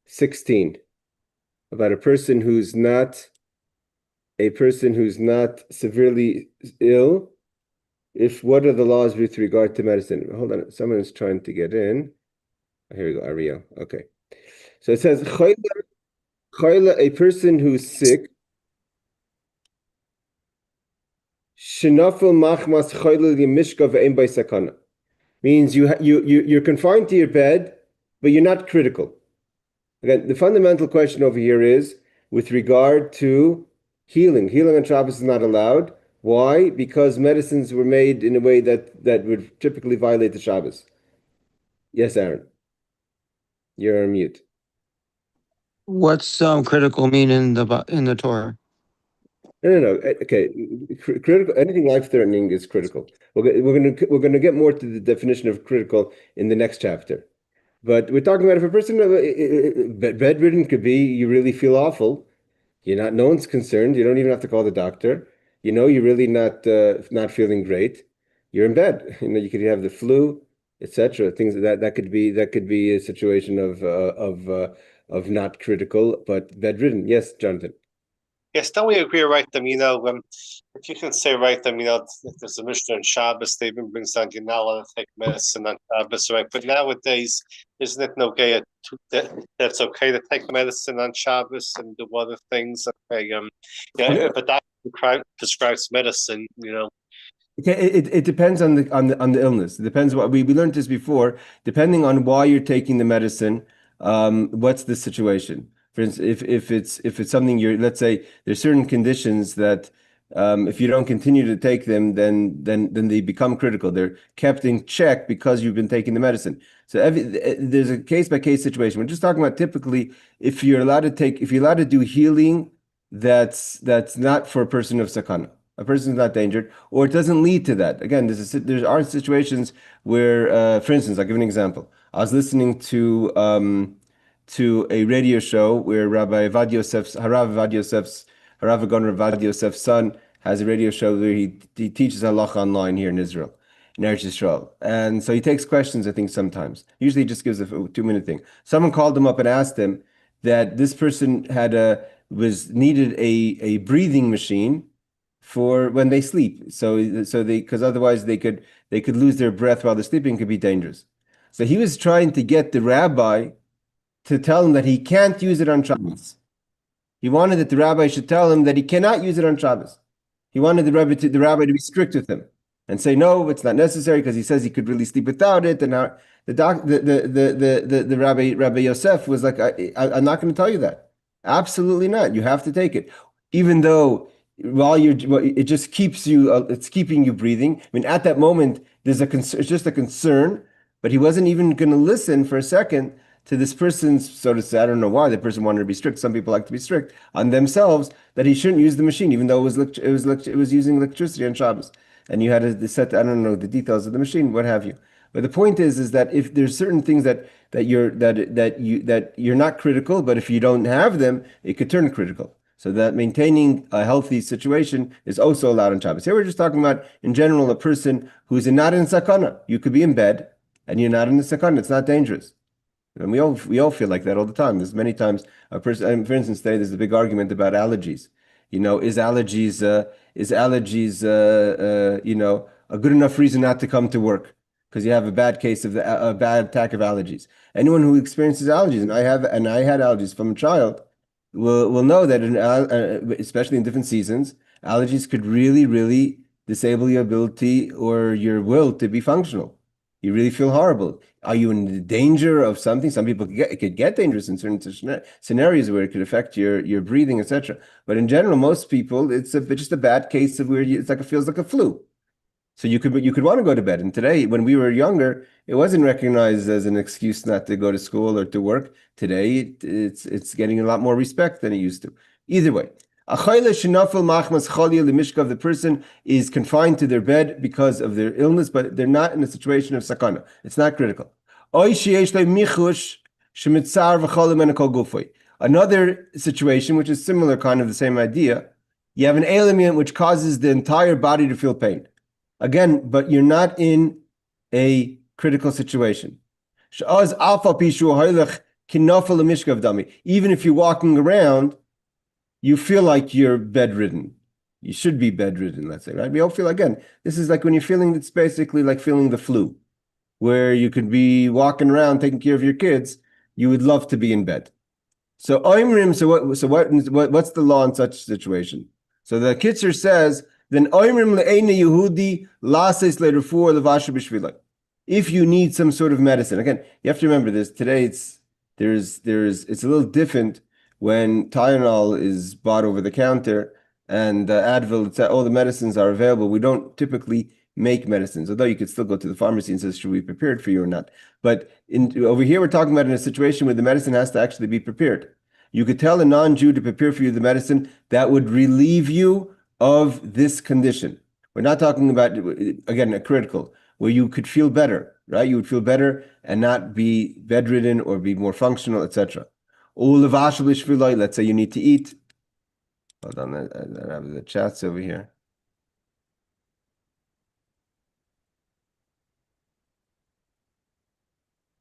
16 about a person who's not severely ill. What are the laws with regard to medicine? Hold on, someone is trying to get in. Here we go, Ariel. Okay. So it says, a person who's sick, means you're confined to your bed, but you're not critical. Again, the fundamental question over here is with regard to healing. Healing on Shabbos is not allowed. Why? Because medicines were made in a way that would typically violate the Shabbos. Yes, Aaron. You're on mute. What's critical mean in the Torah? No. Okay, critical. Anything life-threatening is critical. We're gonna get more to the definition of critical in the next chapter. But we're talking about if a person bedridden could be, you really feel awful. No one's concerned. You don't even have to call the doctor. You're really not feeling great. You're in bed. You could have the flu, etc. Things that could be a situation of not critical, but bedridden. Yes, Jonathan. Yes, don't we agree, right? If you can say, right, if there's a Mishnah on Shabbos, they even brings down you're not allowed to take medicine on Shabbos, right? But nowadays, isn't it okay that's okay to take medicine on Shabbos and do other things? Okay, if a doctor prescribes medicine, Okay, it depends on the illness. It depends what we learned this before. Depending on why you're taking the medicine, what's the situation? For instance, if it's something let's say there's certain conditions that if you don't continue to take them, then they become critical. They're kept in check because you've been taking the medicine. So there's a case by case situation. We're just talking about typically if you're allowed to do healing, that's not for a person of sakana. A person is not endangered, or it doesn't lead to that. Again, there are situations where, for instance, I'll give an example. I was listening to a radio show where Harav Avad Yosef's son has a radio show where he teaches halacha online here in Israel, in Eretz Yisrael. And so he takes questions, I think, sometimes. Usually he just gives a 2-minute thing. Someone called him up and asked him that this person needed a breathing machine for when they sleep. Because otherwise they could lose their breath while they're sleeping, could be dangerous. So he was trying to get the rabbi to tell him that he can't use it on Shabbos. He wanted that the rabbi should tell him that he cannot use it on Shabbos. He wanted the rabbi to be strict with him and say, no, it's not necessary because he says he could really sleep without it. And the Rabbi Yosef was like, I'm not going to tell you that. Absolutely not. You have to take it. Even though it just keeps you, it's keeping you breathing. I mean, at that moment, it's just a concern, but he wasn't even going to listen for a second to this person's, so to say, I don't know why the person wanted to be strict. Some people like to be strict on themselves, that he shouldn't use the machine, even though it was using electricity on Shabbos, and you had to set, I don't know the details of the machine, what have you. But the point is that if there's certain things that you're not critical, but if you don't have them, it could turn critical. So that maintaining a healthy situation is also allowed on Shabbos. Here we're just talking about, in general, a person who's not in sakana. You could be in bed and you're not in the sakana. It's not dangerous. And we all feel like that all the time. There's many times a person, for instance, today there's a big argument about allergies. Is allergies a good enough reason not to come to work because you have a bad case of a bad attack of allergies? Anyone who experiences allergies, and I had allergies from a child, will know that, especially in different seasons, allergies could really, really disable your ability or your will to be functional. You really feel horrible. Are you in danger of something? Some people it could get dangerous in certain scenarios where it could affect your breathing, etc. But in general, most people, it's just a bad case of where it feels like a flu. So you could want to go to bed. And today, when we were younger, it wasn't recognized as an excuse not to go to school or to work. Today, it's getting a lot more respect than it used to. Either way. The person is confined to their bed because of their illness, but they're not in a situation of sakana. It's not critical. Another situation, which is similar, kind of the same idea, you have an ailment which causes the entire body to feel pain. Again, but you're not in a critical situation. kinafel mishkav dami. Even if you're walking around, you feel like you're bedridden. You should be bedridden, let's say, right? We all feel, again, this is like when you're feeling, it's basically like feeling the flu, where you could be walking around taking care of your kids. You would love to be in bed. So oimrim. What's the law in such a situation? So the Kitzur says, then oimrim le'ena Yehudi lases le'refuah levasher b'shvilai. If you need some sort of medicine, again, you have to remember this. Today, it's a little different when Tylenol is bought over the counter and Advil. It's all the medicines are available. We don't typically make medicines, although you could still go to the pharmacy and say, should we be prepared for you or not? But over here, we're talking about in a situation where the medicine has to actually be prepared. You could tell a non-Jew to prepare for you the medicine that would relieve you of this condition. We're not talking about, again, a critical, where you could feel better, right? You would feel better and not be bedridden or be more functional, etc. Let's say you need to eat. Hold on, I have the chats over here.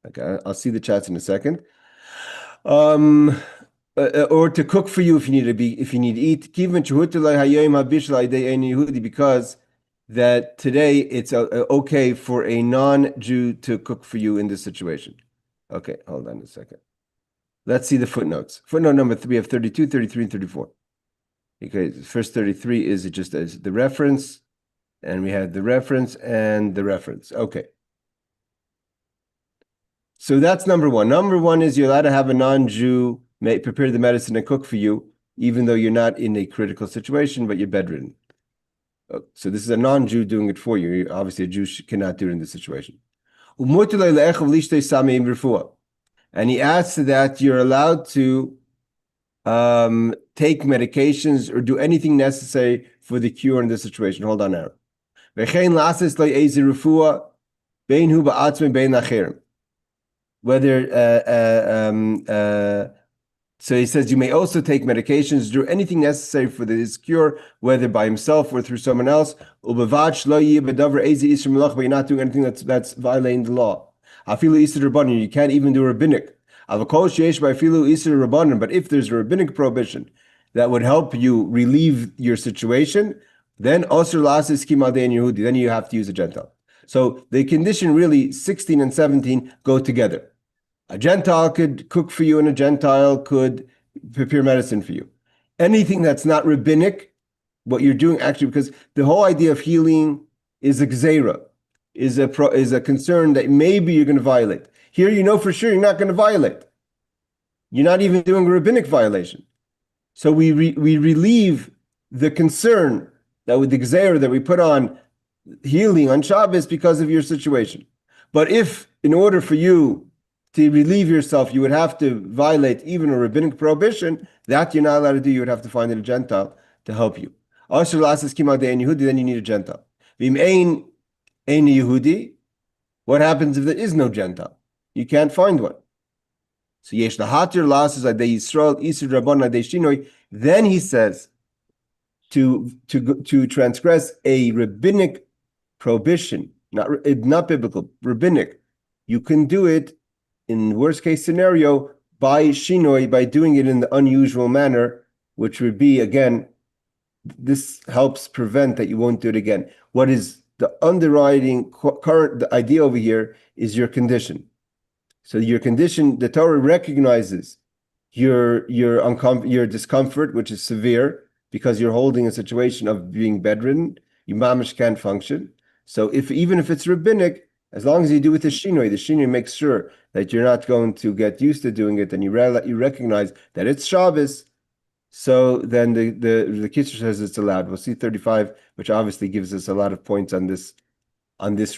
Okay, I'll see the chats in a second. Or to cook for you if you need to eat. Because that today it's okay for a non-Jew to cook for you in this situation. Okay, hold on a second. Let's see the footnotes. Footnote number 3, we have 32, 33, and 34. Okay, first 33 is just as the reference, and we had the reference and the reference. Okay. So that's number one. Number one is you're allowed to have a non-Jew prepare the medicine and cook for you, even though you're not in a critical situation, but you're bedridden. So this is a non-Jew doing it for you. Obviously, a Jew cannot do it in this situation. And he adds to that, you're allowed to take medications or do anything necessary for the cure in this situation. Hold on, Aaron. So he says you may also take medications, do anything necessary for this cure, whether by himself or through someone else. But you're not doing anything that's violating the law. You can't even do rabbinic. But if there's a rabbinic prohibition that would help you relieve your situation, then then you have to use a Gentile. So the condition really 16 and 17 go together. A Gentile could cook for you and a Gentile could prepare medicine for you. Anything that's not rabbinic, what you're doing actually, because the whole idea of healing is a gzeira, is a concern that maybe you're going to violate. Here you know for sure you're not going to violate. You're not even doing a rabbinic violation. So we relieve the concern that with the gzeira that we put on healing on Shabbos because of your situation. But if in order for you to relieve yourself, you would have to violate even a rabbinic prohibition, that you're not allowed to do. You would have to find a Gentile to help you. Then you need a Gentile. What happens if there is no Gentile? You can't find one. So then he says to transgress a rabbinic prohibition, not biblical, rabbinic, you can do it in worst case scenario by shinoi, by doing it in the unusual manner, which would be, again, this helps prevent that you won't do it again. What is the underwriting the idea over here is your condition. So your condition, the Torah recognizes your discomfort, which is severe, because you're holding a situation of being bedridden. Your mamish can't function. So even if it's rabbinic, as long as you do it the shinoi makes sure that you're not going to get used to doing it, and you recognize that it's Shabbos. So then the Kitzur says it's allowed. We'll see 35, which obviously gives us a lot of points on this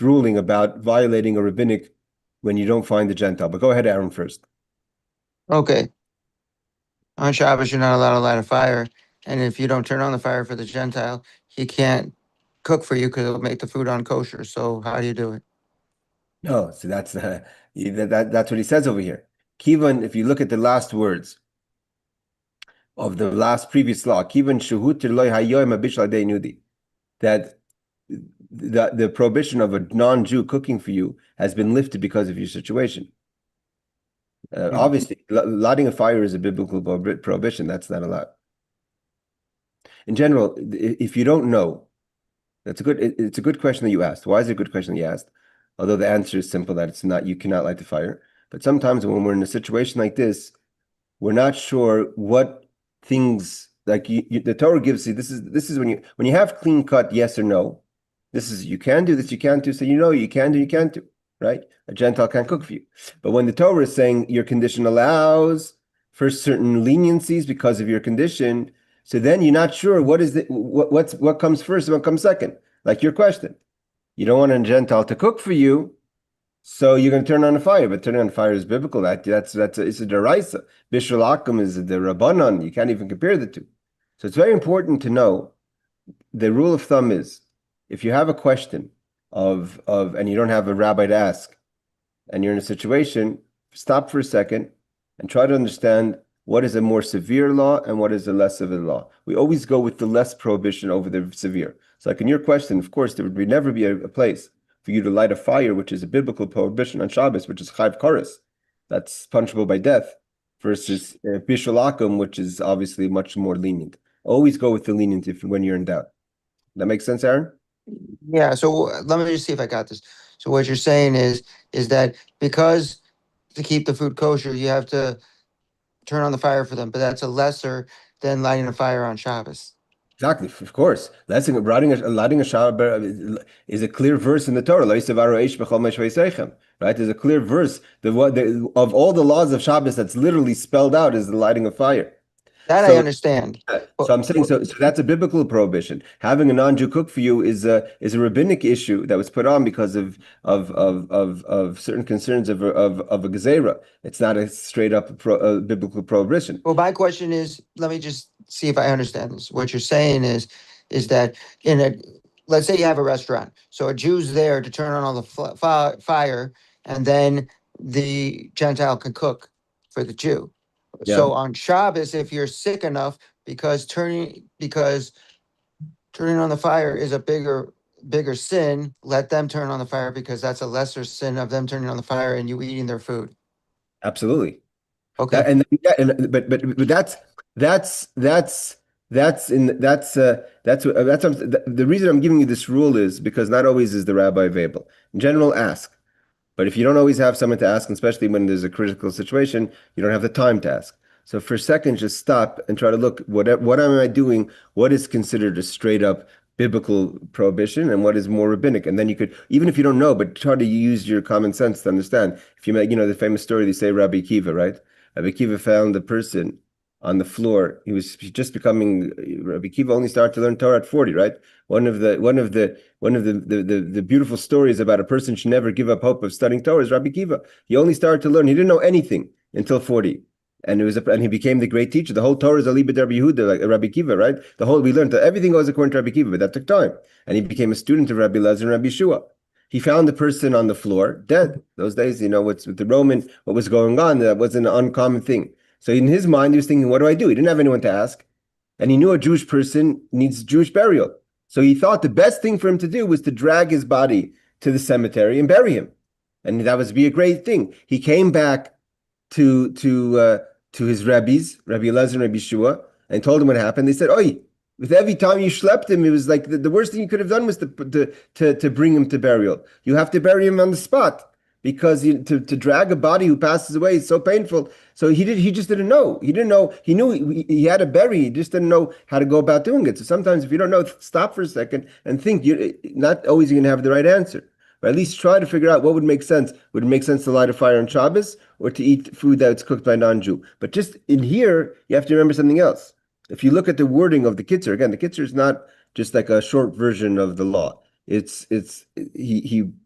ruling about violating a rabbinic when you don't find the Gentile. But go ahead, Aaron, first. Okay. On Shabbos, you're not allowed to light a fire. And if you don't turn on the fire for the Gentile, he can't cook for you because it'll make the food unkosher. So how do you do it? No, so that's what he says over here. Kivan, if you look at the last words of the last previous law, Kivan shuhutir loy hayoim abishal adei nudi, that the prohibition of a non-Jew cooking for you has been lifted because of your situation. Obviously, lighting a fire is a biblical prohibition. That's not allowed. In general, if you don't know, it's a good question that you asked. Why is it a good question that you asked? Although the answer is simple, that it's not, you cannot light the fire. But sometimes when we're in a situation like this, we're not sure what things, like the Torah gives you. This is when you have clean cut yes or no. This is, you can do this, you can't do. So you can do, you can't do. Right? A Gentile can't cook for you. But when the Torah is saying your condition allows for certain leniencies because of your condition, so then you're not sure what comes first and what comes second. Like your question, you don't want a Gentile to cook for you, so you're going to turn on the fire. But turning on the fire is biblical. It's a deraisa. Bishul akum is the rabbanon. You can't even compare the two. So it's very important to know. The rule of thumb is, if you have a question and you don't have a rabbi to ask, and you're in a situation, stop for a second and try to understand what is a more severe law and what is a less severe law. We always go with the less prohibition over the severe. So like in your question, of course, there would never be a place for you to light a fire, which is a biblical prohibition on Shabbos, which is chayv kares. That's punishable by death, versus bishul akum, which is obviously much more lenient. Always go with the lenient when you're in doubt. That makes sense, Aaron? Yeah, so let me just see if I got this. So what you're saying is that because to keep the food kosher, you have to turn on the fire for them, but that's a lesser than lighting a fire on Shabbos. Exactly, of course. Lighting a Shabbat is a clear verse in the Torah. Right? There's a clear verse. Of all the laws of Shabbos that's literally spelled out is the lighting of fire. That I understand. So I'm saying, so that's a biblical prohibition. Having a non-Jew cook for you is a rabbinic issue that was put on because of certain concerns of a gezerah. It's not a straight up biblical prohibition. Well, my question is, let me just see if I understand this. What you're saying is that let's say you have a restaurant, so a Jew's there to turn on all the fire, and then the Gentile can cook for the Jew. Yeah. So on Shabbos, if you're sick enough, because turning on the fire is a bigger sin, let them turn on the fire because that's a lesser sin of them turning on the fire and you eating their food. Absolutely. Okay. But that's the reason I'm giving you this rule is because not always is the rabbi available. In general, ask. But if you don't always have someone to ask, and especially when there's a critical situation, you don't have the time to ask. So for a second, just stop and try to look, what am I doing? What is considered a straight up biblical prohibition and what is more rabbinic? And then you could, even if you don't know, but try to use your common sense to understand. If you the famous story, they say Rabbi Akiva, right? Rabbi Akiva found a person on the floor. He was just becoming, Rabbi Akiva only started to learn Torah at 40, right? One of the beautiful stories about a person should never give up hope of studying Torah is Rabbi Akiva. He only started to learn. He didn't know anything until 40. And he became the great teacher. The whole Torah is Alibid Rabbi Yehuda, like Rabbi Akiva, right? We learned that everything goes according to Rabbi Akiva, but that took time. And he became a student of Rabbi Lezer and Rabbi Shua. He found the person on the floor, dead. Those days, what's with the Roman, what was going on, that wasn't an uncommon thing. So in his mind, he was thinking, what do I do? He didn't have anyone to ask. And he knew a Jewish person needs Jewish burial. So he thought the best thing for him to do was to drag his body to the cemetery and bury him. And that would be a great thing. He came back to his rabbis, Rabbi Elazar and Rabbi Shua, and told him what happened. They said, "Oi, with every time you schlepped him, it was like the worst thing you could have done was to bring him to burial. You have to bury him on the spot because to drag a body who passes away is so painful." So he just didn't know. He didn't know. He knew he had to bury. He just didn't know how to go about doing it. So sometimes if you don't know, stop for a second and think. You're not always going to have the right answer. Or at least try to figure out what would make sense. Would it make sense to light a fire on Shabbos or to eat food that's cooked by a non-Jew? But just in here, you have to remember something else. If you look at the wording of the Kitzur, again, the Kitzur is not just like a short version of the law. He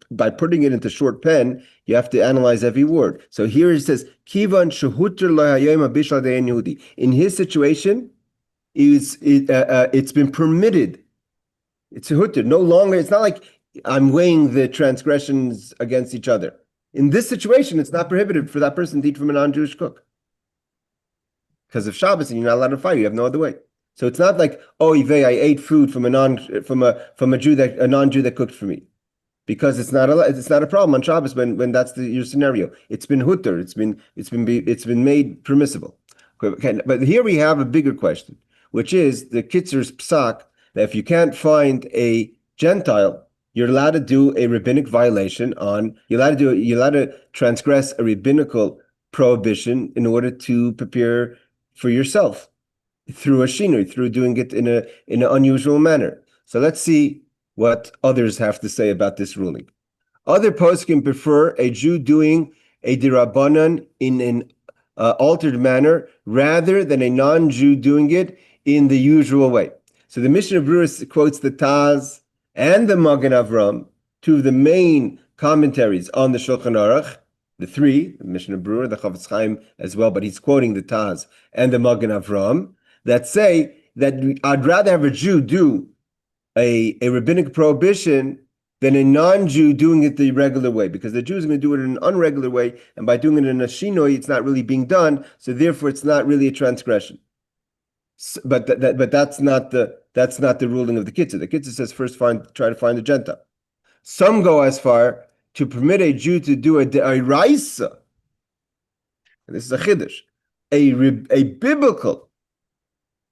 by putting it into short pen, you have to analyze every word. So here it says, Kivan shehuter lahayom abishal de'en Yehudi. In his situation, it's been permitted. It's a hutter. No longer, it's not like I'm weighing the transgressions against each other. In this situation, it's not prohibited for that person to eat from a non-Jewish cook. Because of Shabbos and you're not allowed to fire, you have no other way. So it's not like, oh, I ate food from a non-Jew that cooked for me. because it's not a problem on Shabbos when that's your scenario. It's been hutter. It's been made permissible. Okay, but here we have a bigger question, which is the Kitzur's psak that if you can't find a Gentile, you're allowed to do a rabbinic violation you're allowed to transgress a rabbinical prohibition in order to prepare for yourself through a shinui, through doing it in an unusual manner. So let's see what others have to say about this ruling. Other poskim prefer a Jew doing a dirabanan in an altered manner rather than a non-Jew doing it in the usual way. So the Mishnah Berurah quotes the Taz and the Magen Avram, two of the main commentaries on the Shulchan Aruch, the three, the Mishnah Berurah, the Chafetz Chaim as well, but he's quoting the Taz and the Magen Avram, that say that I'd rather have a Jew do a rabbinic prohibition than a non-Jew doing it the regular way, because the Jew is going to do it in an unregular way, and by doing it in a shinoi, it's not really being done, so therefore it's not really a transgression. But that's not the ruling of the Kitzur. The Kitzur says first try to find a Gentile. Some go as far to permit a Jew to do a de'iraisa. This is a chiddush, a biblical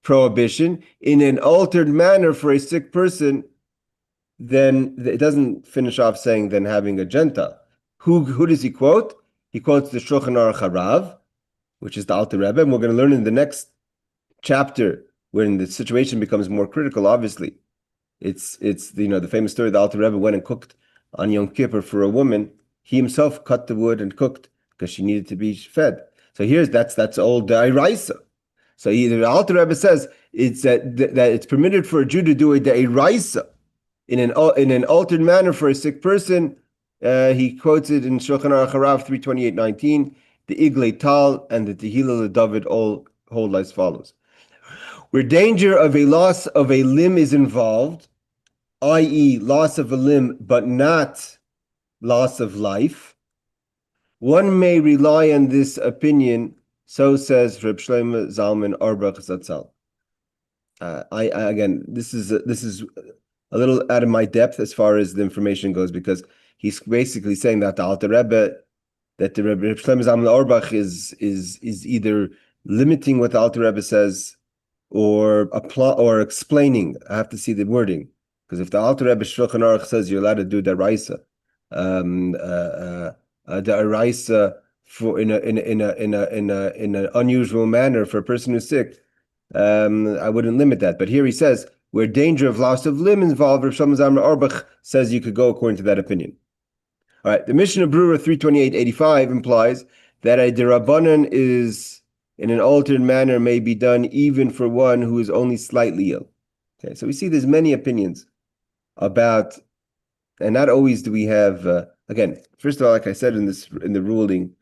prohibition in an altered manner for a sick person. Then it doesn't finish off saying then having a Gentile. Who does he quote? He quotes the Shulchan Aruch Harav, which is the Alter Rebbe, and we're going to learn in the next chapter when the situation becomes more critical. Obviously, it's the famous story. The Alter Rebbe went and cooked on Yom Kippur for a woman. He himself cut the wood and cooked because she needed to be fed. So that's old Da'iraisa. So either the Alter Rebbe says it's that it's permitted for a Jew to do a Da'iraisa in an altered manner for a sick person. He quotes it in Shulchan Aruch Harav 328:19. The Iglei Tal and the Tehillah David all hold as follows: where danger of a loss of a limb is involved, i.e., loss of a limb but not loss of life, one may rely on this opinion. So says Reb Shlomo Zalman Auerbach Zatzal. Again, this is a little out of my depth as far as the information goes, because he's basically saying that the Alter Rebbe, that the Reb Shlomo Zalman Auerbach is either limiting what the Alter Rebbe says or explaining. I have to see the wording, because if the Alter Rebbe Shulchan Aruch says you're allowed to do daraisa, daraisa for in an unusual manner for a person who's sick, I wouldn't limit that. But here he says where danger of loss of limb involved, Rav Shlomo Zalman Auerbach says you could go according to that opinion. All right, the Mishnah Berurah 328:85 implies that a derabanan is in an altered manner may be done even for one who is only slightly ill. Okay, so we see there's many opinions about, and not always do we have. Again, first of all, like I said in the ruling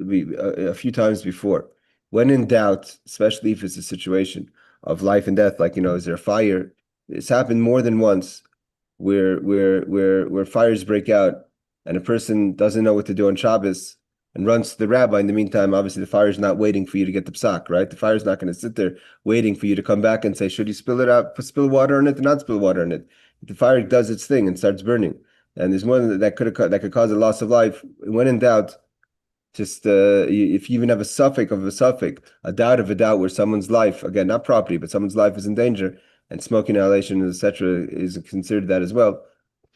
a few times before, when in doubt, especially if it's a situation of life and death, like is there a fire? It's happened more than once where fires break out and a person doesn't know what to do on Shabbos and runs to the rabbi. In the meantime, obviously the fire is not waiting for you to get the psak, right? The fire is not going to sit there waiting for you to come back and say, should you spill water on it or not spill water on it? The fire does its thing and starts burning. And there's more that could cause a loss of life. When in doubt, just if you even have a suffix, a doubt of a doubt where someone's life, again, not property, but someone's life is in danger, and smoking inhalation, etc., is considered that as well,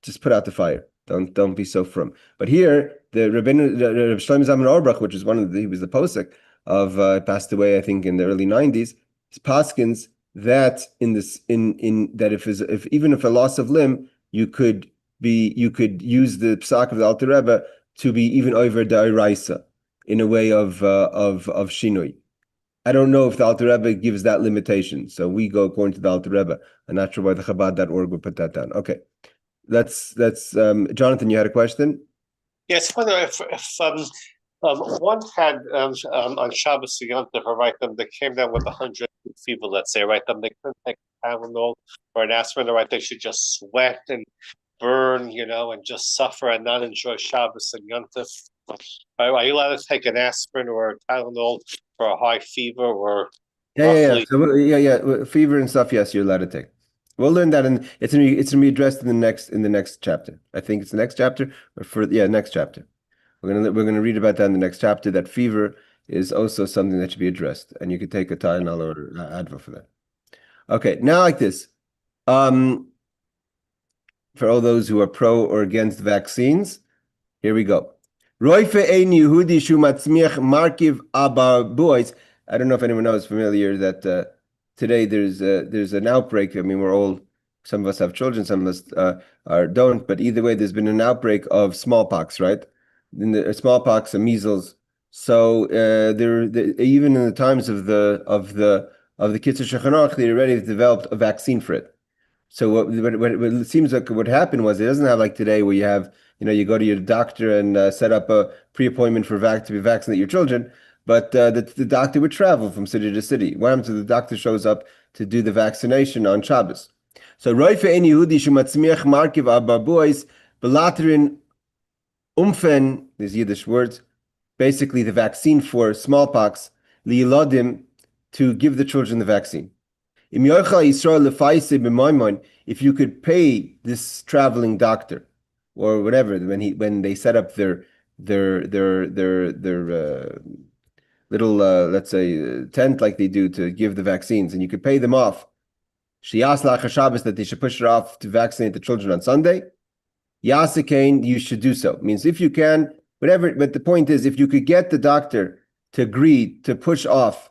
just put out the fire. Don't be so frum. But here, the Reb Shlomo Zalman Auerbach, which is he was the posek of, passed away, I think, in the early 90s, his paskins that if even if a loss of limb, you could use the psak of the Alter Rebbe to be even over da'iraisa in a way of shinui. I don't know if the Alter Rebbe gives that limitation, so we go according to the Alter Rebbe. I'm not sure why the Chabad.org would put that down. Okay, that's Jonathan. You had a question? Yes, I wonder if one had on Shabbos Yom Tov, right? They came down with 100 fever, let's say, right? They couldn't take Tylenol or an aspirin, right? They should just sweat and burn, and just suffer and not enjoy Shabbos and Yom Tov. Are you allowed to take an aspirin or a Tylenol for a high fever or Yeah. So, fever and stuff, yes, you're allowed to take. We'll learn that, and it's gonna be addressed in the next chapter. I think it's the next chapter, next chapter. We're gonna read about that in the next chapter. That fever is also something that should be addressed, and you could take a Tylenol or Advil for that. Okay, now like this. For all those who are pro or against vaccines, here we go. Roife ein Yehudi shu matzmiach markiv aba boys. I don't know if anyone else is familiar that today there's an outbreak. I mean, some of us have children, some of us don't, but either way, there's been an outbreak of smallpox, right? In the smallpox and measles. So even in the times of the Kitzur Shulchan Aruch, they already developed a vaccine for it. So what it seems like what happened was it doesn't have like today where you have, you go to your doctor and set up a pre-appointment to be vaccinate your children, but the doctor would travel from city to city. What happens if the doctor shows up to do the vaccination on Shabbos? So Roife ein Yehudi shu matzmiach markiv aba boys belatrin umfen, these Yiddish words, basically the vaccine for smallpox, liyiladim, to give the children the vaccine. If you could pay this traveling doctor or whatever, when they set up their little let's say tent like they do to give the vaccines, and you could pay them off. Shabbos, that they should push it off to vaccinate the children on Sunday. Yasikain, you should do so. It means if you can, whatever. But the point is, if you could get the doctor to agree to push off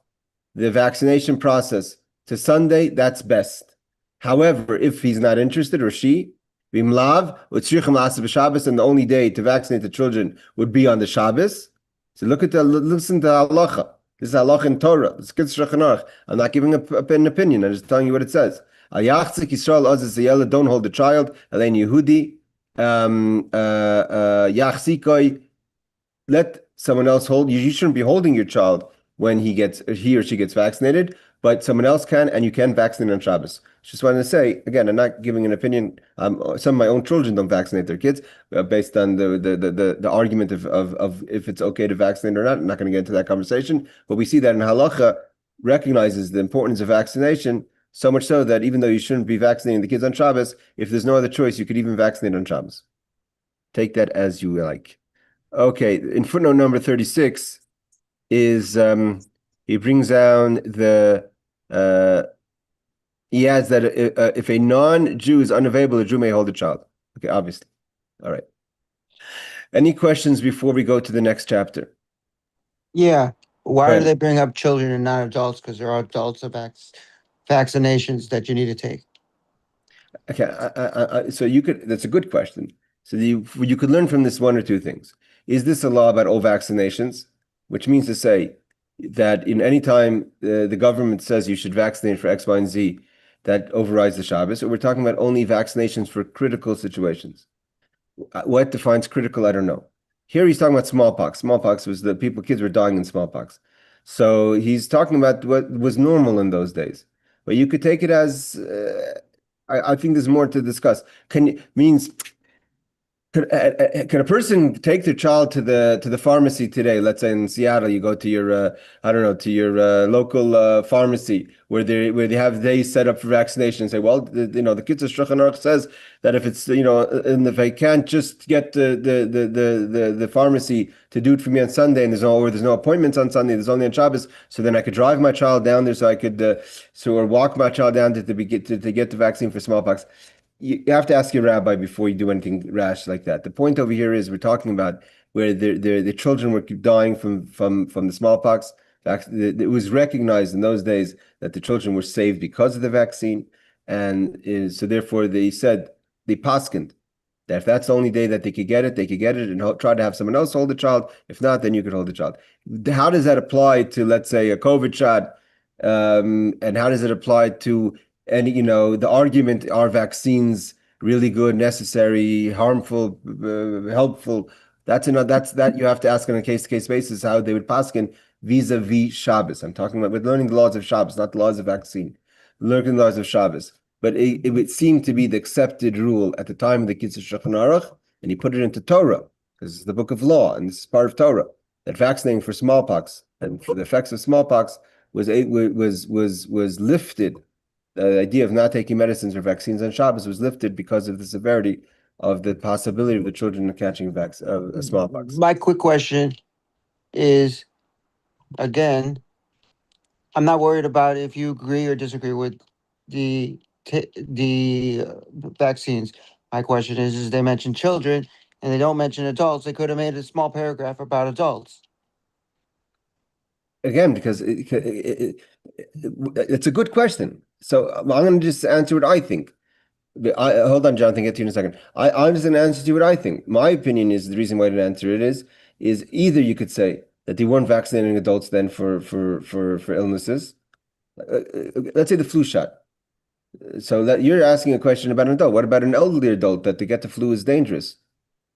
the vaccination process to Sunday, that's best. However, if he's not interested or she, Vimlav, and the only day to vaccinate the children would be on the Shabbos. So listen to halacha. This is halacha in Torah. This is Kitzur Shulchan Aruch. I'm not giving an opinion. I'm just telling you what it says. Don't hold the child. Elaine Yehudi. Let someone else hold. You shouldn't be holding your child when he or she gets vaccinated, but someone else can, and you can vaccinate on Shabbos. Just wanted to say, again, I'm not giving an opinion. Some of my own children don't vaccinate their kids based on the argument of if it's okay to vaccinate or not. I'm not going to get into that conversation, but we see that in halacha recognizes the importance of vaccination, so much so that even though you shouldn't be vaccinating the kids on Shabbos, if there's no other choice, you could even vaccinate on Shabbos. Take that as you like. Okay, in footnote number 36 is he brings down he adds that if a non-Jew is unavailable, a Jew may hold a child. Okay, obviously. All right. Any questions before we go to the next chapter? Yeah. Why do they bring up children and not adults? Because there are adults of vaccinations that you need to take. Okay, so that's a good question. So you could learn from this one or two things. Is this a law about all vaccinations? Which means to say that in any time the government says you should vaccinate for X, Y, and Z, that overrides the Shabbos, or we're talking about only vaccinations for critical situations. What defines critical? I don't know. Here he's talking about smallpox. Smallpox was kids were dying in smallpox. So he's talking about what was normal in those days. But you could take it as, I think there's more to discuss. Can a person take their child to the pharmacy today? Let's say in Seattle, you go to your local pharmacy where they set up for vaccination and say, well, the Kitzur Shulchan Aruch says that if it's and if I can't just get the pharmacy to do it for me on Sunday, and there's no appointments on Sunday, there's only on Shabbos, so then I could drive my child down there, so I could or walk my child down to get the vaccine for smallpox. You have to ask your rabbi before you do anything rash like that. The point over here is we're talking about where the children were dying from the smallpox. It was recognized in those days that the children were saved because of the vaccine, and so therefore they paskined that if that's the only day that they could get it, and try to have someone else hold the child. If not, then you could hold the child. How does that apply to, let's say, a COVID shot? And how does it apply to the argument, are vaccines really good, necessary, harmful, helpful? That you have to ask on a case-to-case basis how they would paskin vis-a-vis Shabbos. I'm talking about, we're learning the laws of Shabbos, not the laws of vaccine. Learning the laws of Shabbos. But it would seem to be the accepted rule at the time of the Kitzur Shulchan Aruch, and he put it into Torah, because it's the book of law, and this is part of Torah, that vaccinating for smallpox and for the effects of smallpox was lifted the idea of not taking medicines or vaccines on Shabbos was lifted because of the severity of the possibility of the children catching smallpox. My quick question is, again, I'm not worried about if you agree or disagree with the vaccines. My question is they mention children and they don't mention adults. They could have made a small paragraph about adults. Again, because it's a good question. So I'm going to just answer what I think. Hold on, Jonathan, get to you in a second. I'm just going to answer to what I think. My opinion is the reason why I didn't answer it is either you could say that they weren't vaccinating adults then for illnesses. Let's say the flu shot. So that you're asking a question about an adult. What about an elderly adult that to get the flu is dangerous?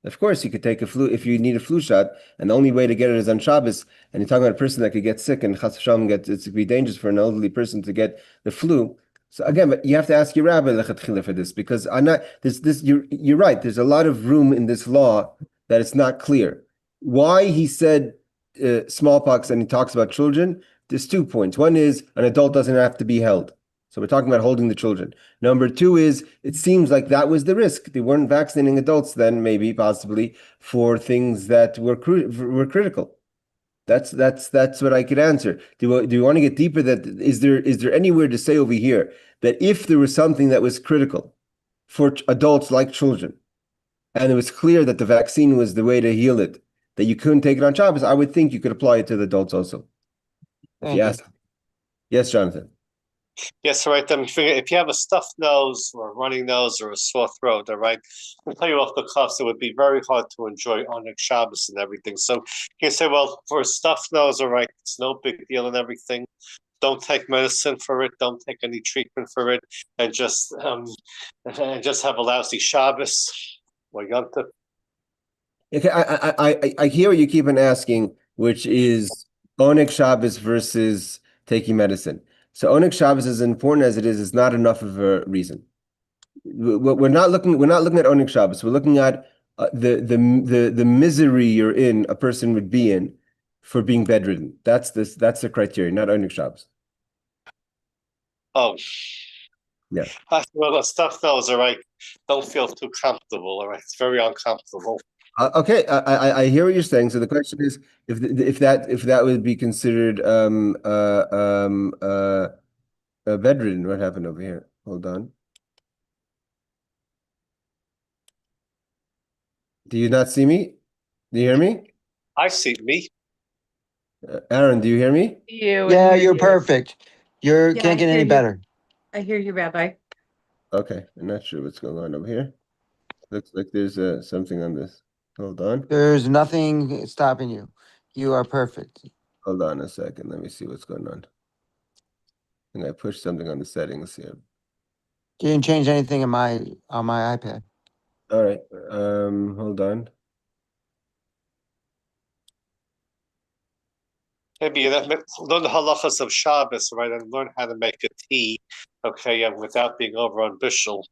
Of course, you could take a flu if you need a flu shot, and the only way to get it is on Shabbos. And you're talking about a person that could get sick, and Chas v'Shalom it could be dangerous for an elderly person to get the flu. So again, but you have to ask your rabbi lechatchila for this because I'm not this. You're right. There's a lot of room in this law that it's not clear why he said smallpox and he talks about children. There's 2 points. One is an adult doesn't have to be held. So we're talking about holding the children. Number 2 is it seems like that was the risk. They weren't vaccinating adults then, maybe, possibly, for things that were critical. That's what I could answer. Do you want to get deeper? That is there anywhere to say over here that if there was something that was critical for adults like children, and it was clear that the vaccine was the way to heal it, that you couldn't take it on Shabbos, I would think you could apply it to the adults also. If you ask. Yes, Jonathan. Yes, right. If you have a stuffed nose or a running nose or a sore throat, all right, I'll tell you off the cuffs, it would be very hard to enjoy on Shabbos and everything. So you can say, well, for a stuffed nose, all right, it's no big deal and everything. Don't take medicine for it. Don't take any treatment for it, and just have a lousy Shabbos or Yom Tov. Okay, I hear what you keep on asking, which is Oneg Shabbos versus taking medicine. So Oneg Shabbos, as important as it is not enough of a reason. We're not looking at Oneg Shabbos. We're looking at the misery you're in, a person would be in for being bedridden. That's the criteria, not Oneg Shabbos. Oh, yeah. Well, the stuff those, all right. Don't feel too comfortable. All right, it's very uncomfortable. Okay, I hear what you're saying. So the question is, if that would be considered bedridden, what happened over here? Hold on. Do you not see me? Do you hear me? I see me. Aaron, do you hear me? Yeah, you're perfect. Can't get any better. I hear you, Rabbi. Okay, I'm not sure what's going on over here. Looks like there's something on this. Hold on. There's nothing stopping you. You are perfect. Hold on a second. Let me see what's going on. I think I pushed something on the settings here. Didn't change anything on my iPad. All right. Hold on. Maybe learn the halachas of Shabbos, right, and learn how to make a tea, okay, without being over on Bishul.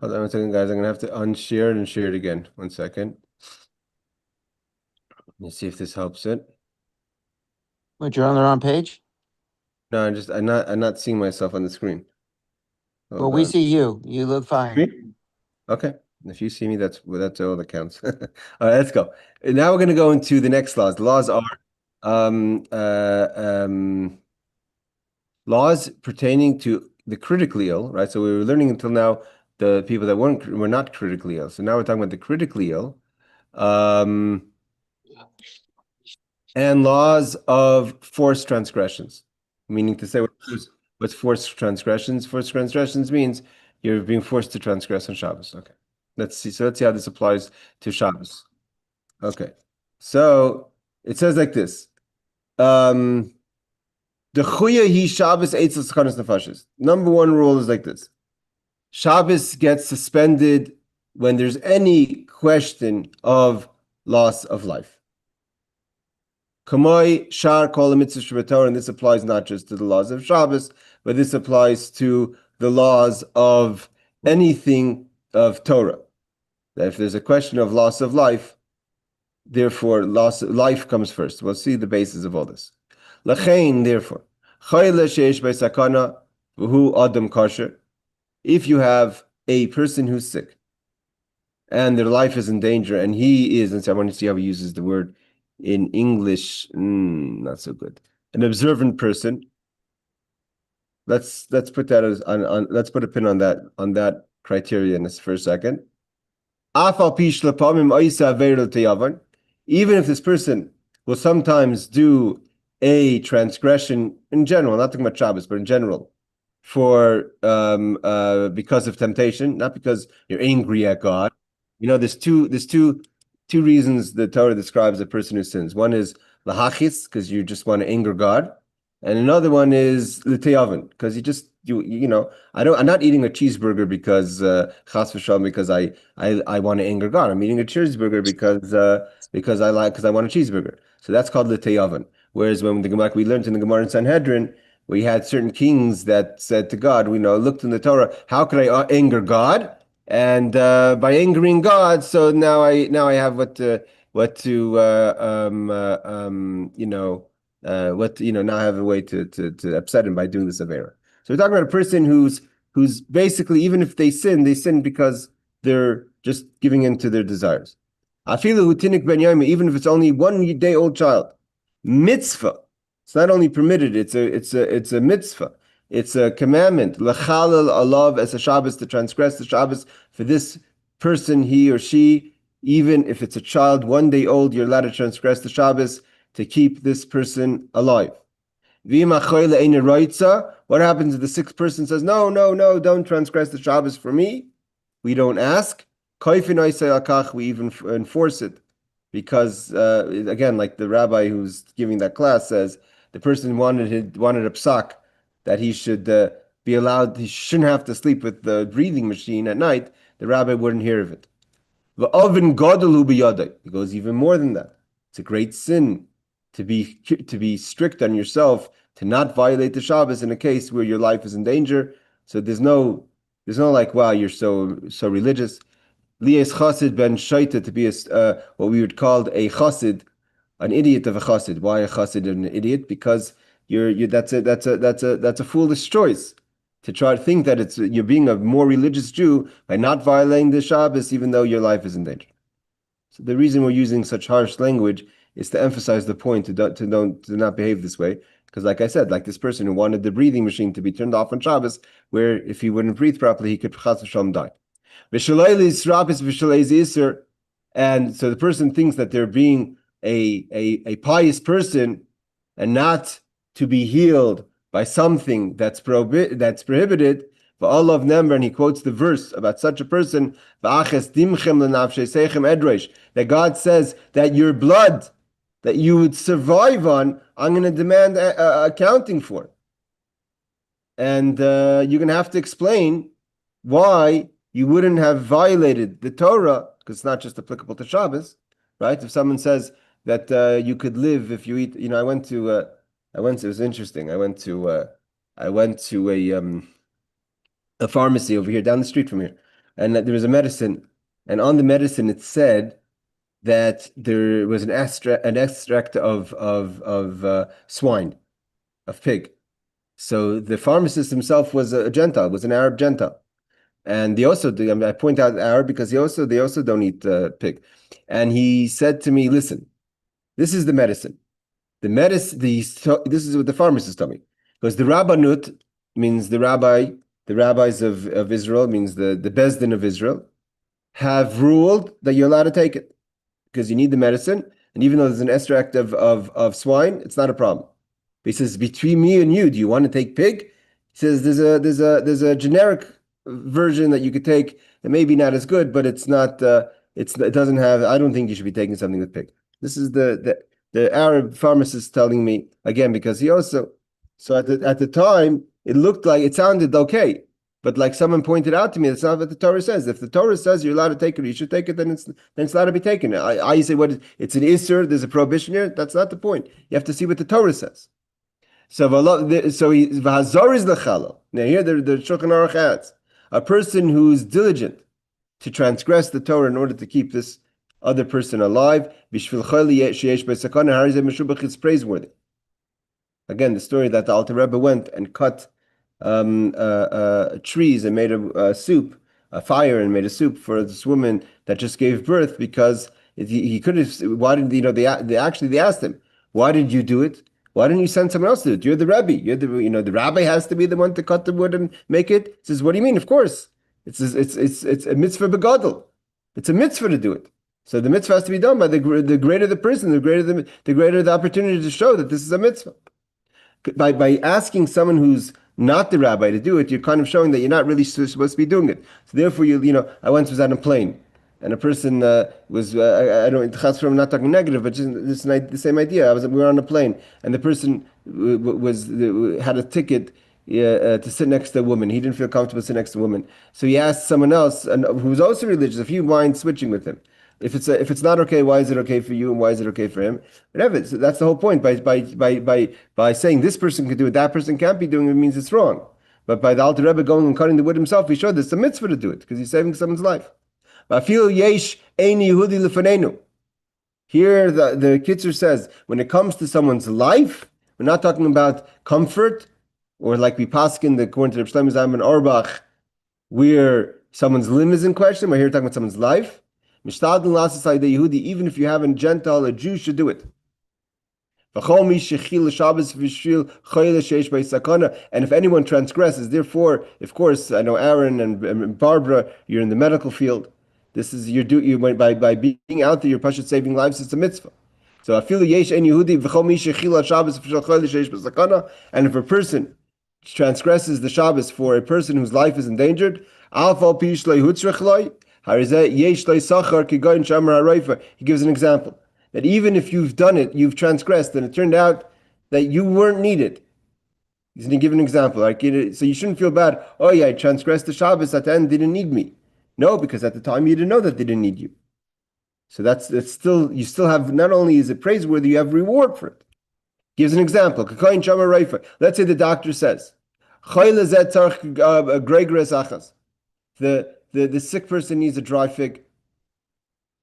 Hold on 1 second, guys. I'm gonna have to unshare it and share it again. 1 second. Let's see if this helps it. Wait, you're on the wrong page? No, I'm not seeing myself on the screen. Well, we see you. You look fine. Me? Okay. If you see me, that's all that counts. All right, let's go. And now we're gonna go into the next laws. The laws are laws pertaining to the critically ill, right? So we were learning until now the people that were not critically ill. So now we're talking about the critically ill. And laws of forced transgressions, meaning to say what's forced transgressions? Forced transgressions means you're being forced to transgress on Shabbos. Okay. Let's see. So let's see how this applies to Shabbos. Okay. So it says like this. The chuya hi Shabbos eitzos chanas nefashos. Number 1 rule is like this. Shabbos gets suspended when there's any question of loss of life. Kamoi shar kol mitzvah Shabbat, and this applies not just to the laws of Shabbos, but this applies to the laws of anything of Torah. That if there's a question of loss of life, therefore loss of life comes first. We'll see the basis of all this. Lachein, therefore, chayle sheish beisakana, Who Adam kosher. If you have a person who's sick and their life is in danger, and he is, and so I want to see how he uses the word in English, not so good. An observant person. Let's put that as let's put a pin on that criteria for a second. Even if this person will sometimes do a transgression in general, not talking about Shabbos, but in general, for because of temptation, not because you're angry at God. There's two reasons the Torah describes a person who sins. One is lahachis, because you just want to anger God, and another one is l'te'avin, because I'm not eating a cheeseburger because chas v'shalom, because I want to anger God. I'm eating a cheeseburger because I want a cheeseburger. So that's called l'te'avin. Whereas when we learned in the Gemara in Sanhedrin, we had certain kings that said to God, looked in the Torah, how could I anger God? And by angering God, so now I have now I have a way to upset him by doing this avera. So we're talking about a person who's basically, even if they sin because they're just giving in to their desires. Even if it's only 1 day old child, mitzvah. It's not only permitted; it's a mitzvah. It's a commandment. Lechalel alav as a Shabbos, to transgress the Shabbos for this person, he or she. Even if it's a child 1 day old, you're allowed to transgress the Shabbos to keep this person alive. What happens if the sick person says, no, don't transgress the Shabbos for me? We don't ask. We even enforce it. Because, again, like the rabbi who's giving that class says, the person wanted a psak that he should be allowed, he shouldn't have to sleep with the breathing machine at night. The rabbi wouldn't hear of it. He goes even more than that. It's a great sin to be strict on yourself, to not violate the Shabbos in a case where your life is in danger. So there's no like, wow, you're so religious. Lies chassid ben shaita, to be what we would call a chassid, an idiot of a chassid. Why a chassid and an idiot? Because that's a foolish choice to try to think that you're being a more religious Jew by not violating the Shabbos, even though your life is in danger. So the reason we're using such harsh language is to emphasize the point to not behave this way. Because, like I said, like this person who wanted the breathing machine to be turned off on Shabbos, where if he wouldn't breathe properly, he could chas v'shalom die. And so the person thinks that they're being a pious person and not to be healed by something that's prohibited. And he quotes the verse about such a person, that God says that your blood that you would survive on, I'm going to demand accounting for. And you're going to have to explain why you wouldn't have violated the Torah, because it's not just applicable to Shabbos, right? If someone says that you could live if you eat, it was interesting. I went to a pharmacy over here down the street from here, and there was a medicine, and on the medicine it said that there was an extract of swine, of pig. So the pharmacist himself was a Gentile, was an Arab Gentile. And they also do, I point out Arab because they also don't eat pig. And he said to me, listen, this is the medicine. This is what the pharmacist told me. Because the Rabbanut means the rabbis of Israel, means the Bezdin of Israel, have ruled that you're allowed to take it. Because you need the medicine. And even though there's an extract of swine, it's not a problem. But he says, between me and you, do you want to take pig? He says there's a generic version that you could take that maybe not as good, but it doesn't have. I don't think you should be taking something with pig. This is the Arab pharmacist telling me again, because he also, so at the time it sounded okay, but like someone pointed out to me, that's not what the Torah says. If the Torah says you're allowed to take it, you should take it, then it's allowed to be taken. I say it's an isur. There's a prohibition here. That's not the point. You have to see what the Torah says. So v'hazor is lechalal. Now here the Shulchan Aruch adds, a person who's diligent to transgress the Torah in order to keep this other person alive, is praiseworthy. Again, the story that the Alter Rebbe went and cut trees and made a soup, a fire and made a soup for this woman that just gave birth because he could have. Why did they asked him, why did you do it? Why didn't you send someone else to do it? You're the Rebbe. You're the rabbi has to be the one to cut the wood and make it. He says, what do you mean? Of course, it's a mitzvah begadol. It's a mitzvah to do it. So the mitzvah has to be done by the greater the person, the greater the opportunity to show that this is a mitzvah. By asking someone who's not the rabbi to do it, you're kind of showing that you're not really supposed to be doing it. So therefore, I once was on a plane, and a person was, I don't, I'm not talking negative, but just the same idea. We were on a plane, and the person had a ticket to sit next to a woman. He didn't feel comfortable sitting next to a woman, so he asked someone else, who was also religious, if you mind switching with him. If it's not okay, why is it okay for you and why is it okay for him? Whatever. So that's the whole point. By saying this person can do it, that person can't be doing it, means it's wrong. But by the Alter Rebbe going and cutting the wood himself, he showed there's a mitzvah to do it because he's saving someone's life. Here the Kitzur says, when it comes to someone's life, we're not talking about comfort, or like we paskin the according to Reb Shlomo Zalman Auerbach, where someone's limb is in question. We're here talking about someone's life. Even if you have a Gentile, a Jew should do it. And if anyone transgresses, therefore, of course, I know Aaron and Barbara, you're in the medical field. This is by being out there, you're pashat saving lives. It's a mitzvah. So I feel yesh en Yehudi and if a person transgresses the Shabbos for a person whose life is endangered, he gives an example that even if you've done it, you've transgressed, and it turned out that you weren't needed. He's going to give an example. So you shouldn't feel bad. Oh yeah, I transgressed the Shabbos at the end, they didn't need me. No, because at the time you didn't know that they didn't need you. So that's still, you still have, not only is it praiseworthy, you have reward for it. Gives an example. Let's say the doctor says, the sick person needs a dry fig.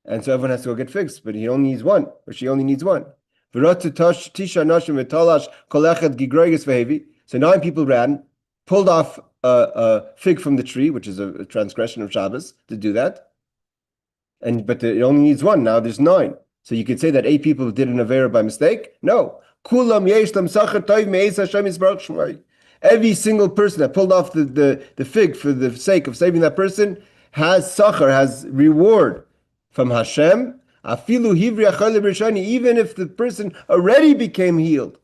And so everyone has to go get figs, but he only needs one, or she only needs one. So 9 people ran, pulled off a fig from the tree, which is a transgression of Shabbos, to do that. But it only needs one. Now there's 9. So you could say that 8 people did an avera by mistake? No. Every single person that pulled off the fig for the sake of saving that person has sachar, has reward from Hashem. Even if the person already became healed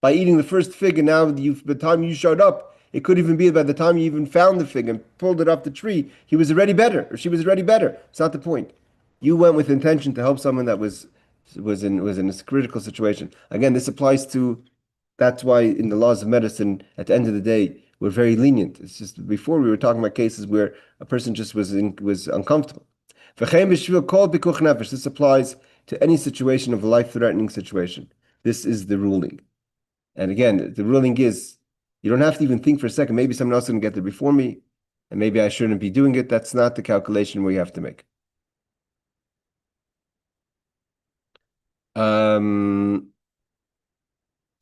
by eating the first fig, and now by the time you showed up, it could even be by the time you even found the fig and pulled it off the tree, he was already better, or she was already better. It's not the point. You went with intention to help someone that was in a critical situation. Again, this applies to. That's why in the laws of medicine, at the end of the day, we're very lenient. It's just before we were talking about cases where a person just was uncomfortable. This applies to any situation of a life-threatening situation. This is the ruling. And again, the ruling is, you don't have to even think for a second, maybe someone else is going to get there before me, and maybe I shouldn't be doing it. That's not the calculation we have to make.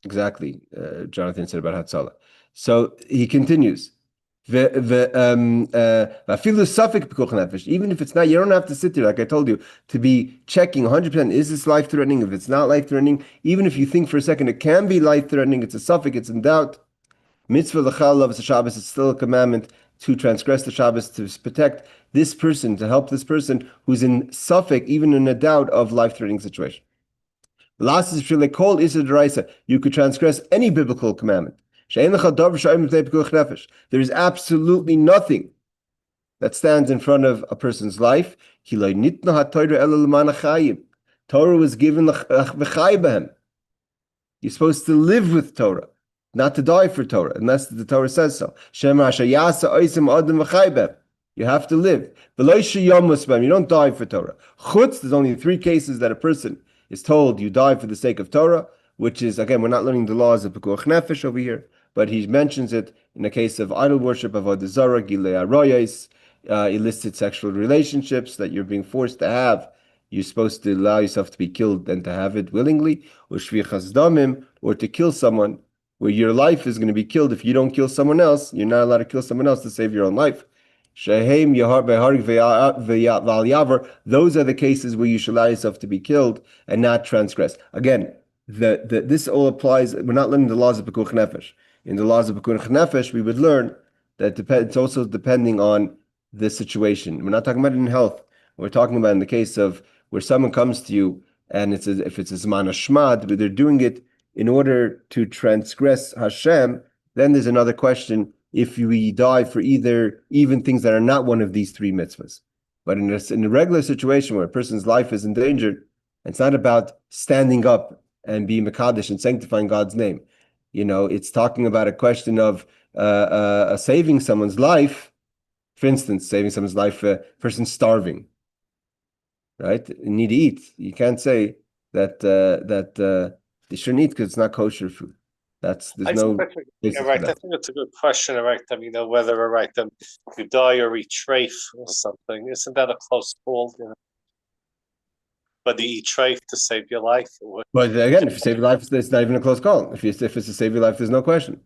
Exactly, Jonathan said about Hatzalah. So he continues. Even if it's not, you don't have to sit there, like I told you, to be checking 100%, is this life-threatening? If it's not life-threatening, even if you think for a second it can be life-threatening, it's a suffix, it's in doubt. Mitzvah l'chal of Shabbos, it's still a commandment to transgress the Shabbos, to protect this person, to help this person who's in suffix, even in a doubt of life-threatening situation. Last is you could transgress any biblical commandment. There is absolutely nothing that stands in front of a person's life. Torah was given l'chayim. You're supposed to live with Torah, not to die for Torah, unless the Torah says so. You have to live. You don't die for Torah. There's only 3 cases that a person is told you die for the sake of Torah, which is, again, we're not learning the laws of Pekuach Nefesh over here, but he mentions it in the case of idol worship, of Avodah Zarah, Gilei Arayos, illicit sexual relationships that you're being forced to have. You're supposed to allow yourself to be killed and to have it willingly, or Shvichas Damim, or to kill someone where your life is going to be killed if you don't kill someone else. You're not allowed to kill someone else to save your own life. Those are the cases where you should allow yourself to be killed and not transgress. Again, this all applies. We're not learning the laws of Pekuach Nefesh. In the laws of Pekuach Nefesh, we would learn that it's also depending on the situation. We're not talking about it in health. We're talking about in the case of where someone comes to you and if it's a Zman Hashmad, but they're doing it in order to transgress Hashem, then there's another question if we die for even things that are not one of these three mitzvahs. But in a regular situation where a person's life is endangered, it's not about standing up and being Mekadesh and sanctifying God's name. It's talking about a question of saving someone's life. For instance, saving someone's life, a person's starving, right? You need to eat. You can't say that they shouldn't eat because it's not kosher food. There's no basis for right. that. I think it's a good question, right? Whether you die or eat treif or something, isn't that a close call? Whether you eat treif to save your life, But again, if you save your life, it's not even a close call. If it's to save your life, there's no question.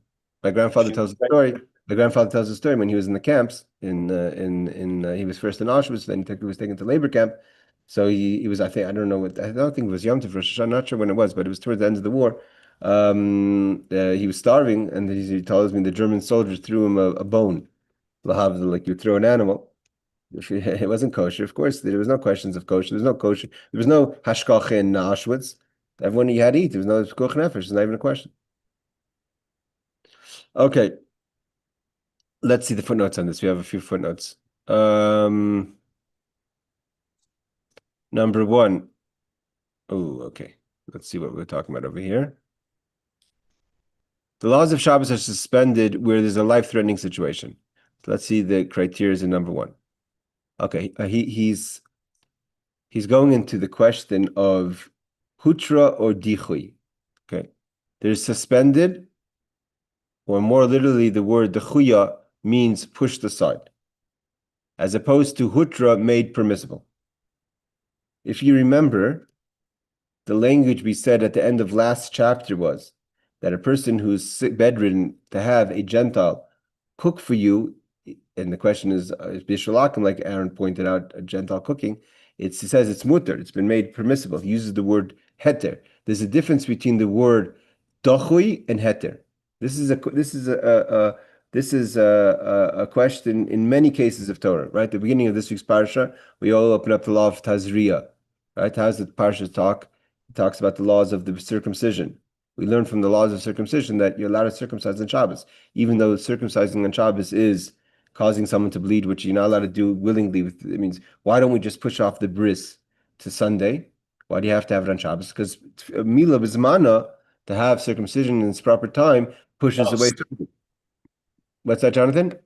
My grandfather tells a story. My grandfather tells a story when he was in the camps. He was first in Auschwitz, then he was taken to labor camp. So he was, I don't think it was Yom Tov Rosh Hashanah, I'm not sure when it was, but it was towards the end of the war. He was starving, and he tells me the German soldiers threw him a bone, like you throw an animal. It wasn't kosher, of course. There was no questions of kosher. There was no kosher. There was no hashkacha in Auschwitz. Everyone you had to eat. There was no pekuach nefesh. It's not even a question. Okay. Let's see the footnotes on this. We have a few footnotes. Number one. Oh, okay. Let's see what we're talking about over here. The laws of Shabbos are suspended where there's a life-threatening situation. So let's see the criteria in number one. Okay, he's going into the question of hutra or dichui. Okay, there's suspended, or more literally, the word dechuya means pushed aside, as opposed to hutra, made permissible. If you remember, the language we said at the end of last chapter was that a person who's bedridden, to have a Gentile cook for you, and the question is bishulakim, like Aaron pointed out, a Gentile cooking. He says it's mutter. It's been made permissible. He uses the word heter. There's a difference between the word dochui and heter. This is a question in many cases of Torah. Right, at the beginning of this week's parsha, we all open up the law of Tazria. Right, how's the parsha talk? It talks about the laws of the circumcision. We learn from the laws of circumcision that you're allowed to circumcise on Shabbos, even though circumcising on Shabbos is causing someone to bleed, which you're not allowed to do willingly. It means, why don't we just push off the bris to Sunday? Why do you have to have it on Shabbos? Because Mila Bizmana, to have circumcision in its proper time, pushes away. What's that, Jonathan? Bris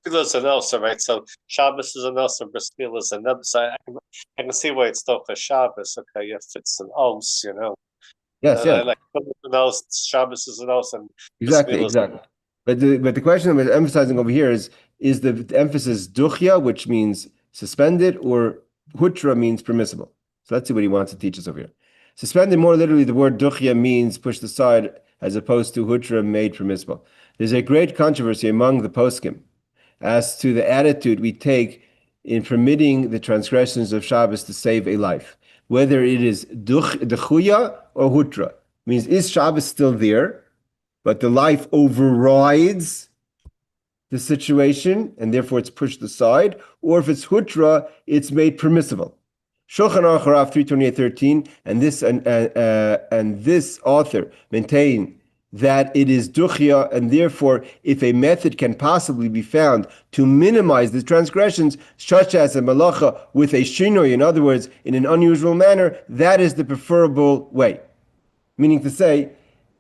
Milah is an elsa, right? So Shabbos is an elsa, Bris Milah is another. So I can see why it's still for Shabbos. Okay, if it's an os, Yes, yeah. Like Shabbos is an os, and exactly. But the question I'm emphasizing over here is the emphasis duchya, which means suspended, or hutra means permissible. So let's see what he wants to teach us over here. Suspended, more literally, the word duchya means pushed aside, as opposed to hutra, made permissible. There's a great controversy among the poskim as to the attitude we take in permitting the transgressions of Shabbos to save a life, whether it is duchya or hutra. Means, is Shabbos still there, but the life overrides the situation, and therefore it's pushed aside, or if it's hutra, it's made permissible. Shulchan Aruch 328:13, and this author maintain that it is duchya, and therefore, if a method can possibly be found to minimize the transgressions, such as a malacha with a shinoi, in other words, in an unusual manner, that is the preferable way. Meaning to say,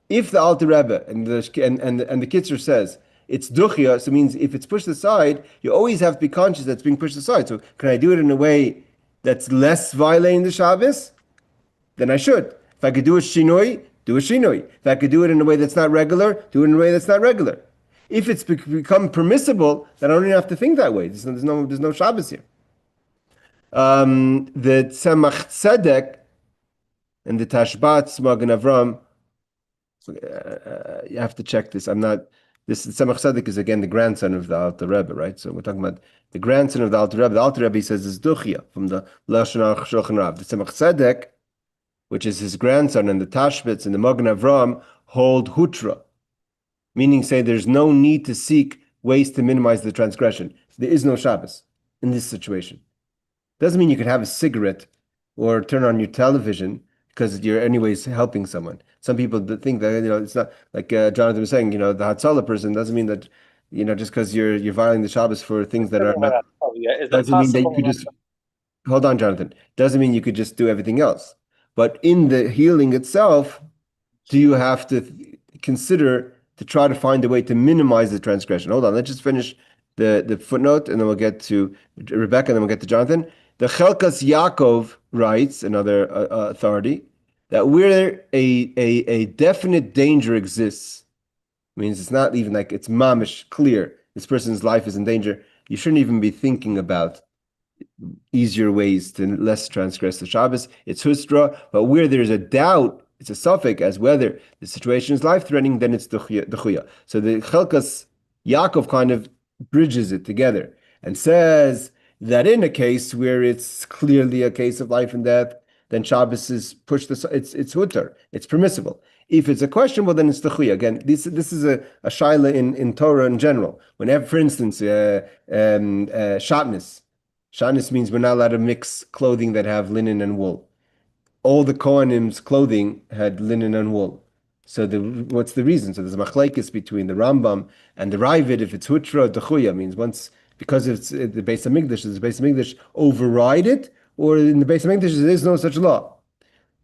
if the Alter Rebbe and the Kitzur says it's duchya, so it means if it's pushed aside, you always have to be conscious that it's being pushed aside. So can I do it in a way that's less violating the Shabbos? Then I should. If I could do a shinoi, do a shinoi. If I could do it in a way that's not regular, do it in a way that's not regular. If it's become permissible, then I don't even have to think that way. There's no Shabbos here. The Tzemach Tzedek and the Tashbat Magen Avram You have to check this. I'm not. This Tzemach Tzedek is again the grandson of the Alter Rebbe, right? So we're talking about the grandson of the Alter Rebbe. The Alter Rebbe says is Duchya from the Lashon Shulchan Aruch. The Tzemach Tzedek, which is his grandson, and the Tashbitz and the Magen Avram hold Hutra, meaning say there's no need to seek ways to minimize the transgression. There is no Shabbos in this situation. Doesn't mean you could have a cigarette or turn on your television because you're anyways helping someone. Some people think that it's not like Jonathan was saying. The Hatzalah person doesn't mean that just because you're violating the Shabbos for things that are not Is it doesn't mean that you possible? could just hold on, Jonathan. Doesn't mean you could just do everything else. But in the healing itself, do you have to consider to try to find a way to minimize the transgression? Hold on, let's just finish the footnote, and then we'll get to Rebecca, and then we'll get to Jonathan. The Chelkas Yaakov writes, another authority, that where a definite danger exists, means it's not even like it's mamish clear, this person's life is in danger, you shouldn't even be thinking about easier ways to less transgress the Shabbos. It's hustra, but where there's a doubt, it's a suffix as whether the situation is life-threatening, then it's the chuya. So the Chelkas Yaakov kind of bridges it together and says that in a case where it's clearly a case of life and death, then Shabbos is pushed. It's hutter. It's permissible. If it's a question, well, then it's the chuya. Again, this is a shaila in Torah in general. Whenever, for instance, shatnez. Shatnez means we're not allowed to mix clothing that have linen and wool. All the Kohanim's clothing had linen and wool. So what's the reason? So there's a machlekes between the Rambam and the Ravid. If it's hutra, dechuya means once because it's the Beis Hamikdash, does the Beis Hamikdash override it, or in the Beis Hamikdash there is no such law?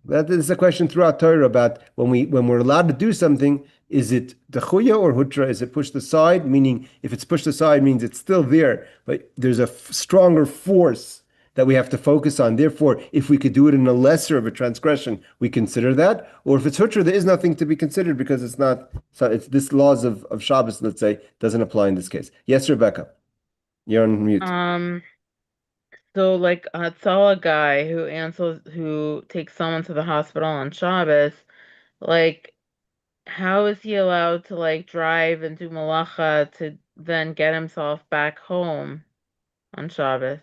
That is a question throughout Torah about when we're allowed to do something. Is it dechuya or hutra? Is it pushed aside? Meaning, if it's pushed aside, means it's still there, but there's a stronger force that we have to focus on. Therefore, if we could do it in a lesser of a transgression, we consider that. Or if it's hutra, there is nothing to be considered because it's not. So it's this laws of Shabbos, let's say, doesn't apply in this case. Yes, Rebecca, you're on mute. So like a Hatzalah guy who takes someone to the hospital on Shabbos, like how is he allowed to like drive and do malacha to then get himself back home on Shabbos?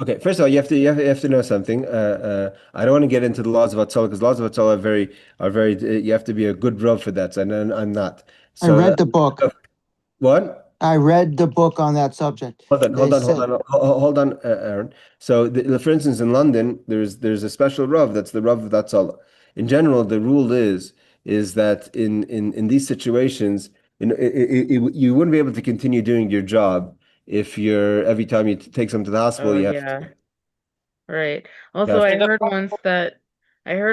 Okay, first of all, you have to know something. I don't want to get into the laws of Hatzalah because laws of Hatzalah are very. You have to be a good rav for that, and I'm not. I So read the book. what? I read the book on that subject. Hold on, Aaron. So, for instance, in London, there's a special rav that's the rav of Hatzalah. In general, the rule is that in these situations, you wouldn't be able to continue doing your job if every time you take someone to the hospital, Oh you have yeah, to. right. Also, I heard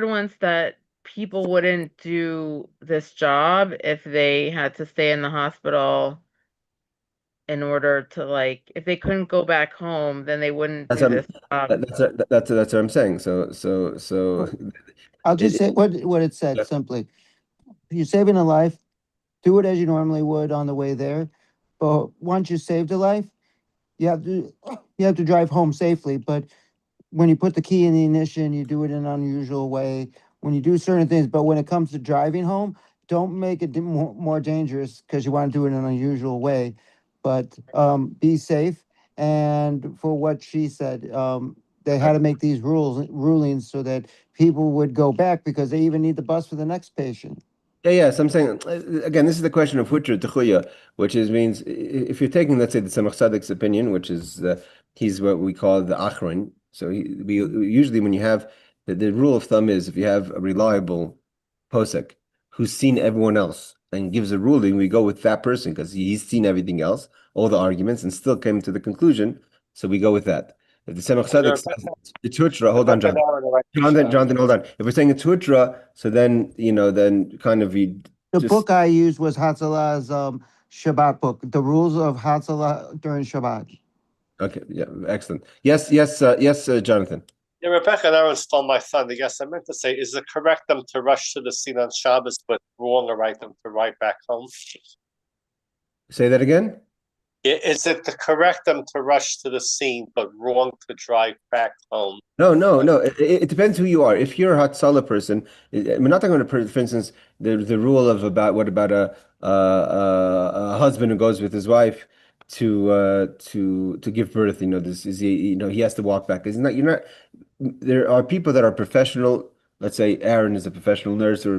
once that people wouldn't do this job if they had to stay in the hospital in order to like if they couldn't go back home, then they wouldn't That's do what this job. that's what I'm saying. So I'll just it, say what it said yeah. simply. If you're saving a life, do it as you normally would on the way there. But once you saved a life, you have to drive home safely. But when you put the key in the ignition, you do it in an unusual way. When you do certain things, but when it comes to driving home, don't make it more dangerous because you want to do it in an unusual way. But be safe. And for what she said, they had to make these rulings so that people would go back because they even need the bus for the next patient. Yeah. So I'm saying again, this is the question of hutra techuya, which means if you're taking, let's say, the Tzemach Tzedek's opinion, which is he's what we call the achron. So we usually when you have the rule of thumb is if you have a reliable posek who's seen everyone else and gives a ruling, we go with that person because he's seen everything else, all the arguments, and still came to the conclusion. So we go with that. If the Tzemach Tzedek says it's hutra, hold on, John. Jonathan, hold on. If we're saying it's hutra, so then kind of we The just book I used was Hatzalah's Shabbat book, the rules of Hatzalah during Shabbat. okay. Yeah, excellent. Yes, Jonathan. Yeah, Rebecca and Aaron stole my thunder. Yes, I meant to say, is it correct them to rush to the scene on Shabbos, but wrong or right them to right back home? Say that again. Is it to correct them to rush to the scene, but wrong to drive back home? No. It depends who you are. If you're a Hatzalah person, we're not talking about, for instance, the rule of about what about a husband who goes with his wife to give birth. This is he has to walk back. It's not you're not. There are people that are professional. Let's say Aaron is a professional nurse, or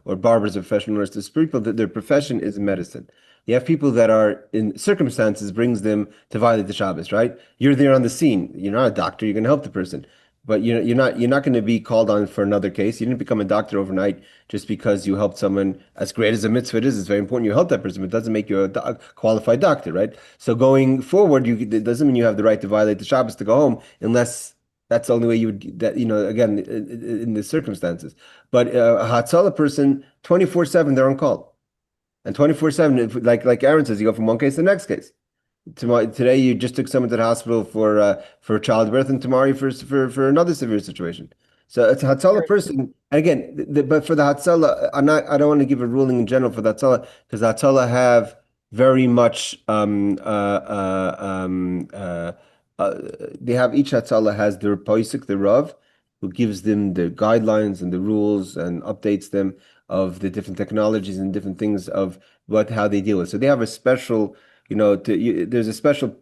Barbara is a professional nurse. There's people that their profession is medicine. You have people that are in circumstances brings them to violate the Shabbos, right? You're there on the scene. You're not a doctor. You're going to help the person, but you're not going to be called on for another case. You didn't become a doctor overnight just because you helped someone. As great as a mitzvah it is, it's very important you help that person, but it doesn't make you a qualified doctor, right? So going forward, it doesn't mean you have the right to violate the Shabbos to go home unless that's the only way you would that again in the circumstances. But a Hatzalah person, 24/7, they're on call. And 24/7, like Aaron says, you go from one case to the next case. Today you just took someone to the hospital for childbirth, and tomorrow for another severe situation. So it's a Hatzalah person. And again, but for the Hatzalah, I don't want to give a ruling in general for the Hatzalah because the Hatzalah have very much they have each Hatzalah has their poisik, the Rav, who gives them the guidelines and the rules and updates them of the different technologies and different things of how they deal with. So they have a special, there's a special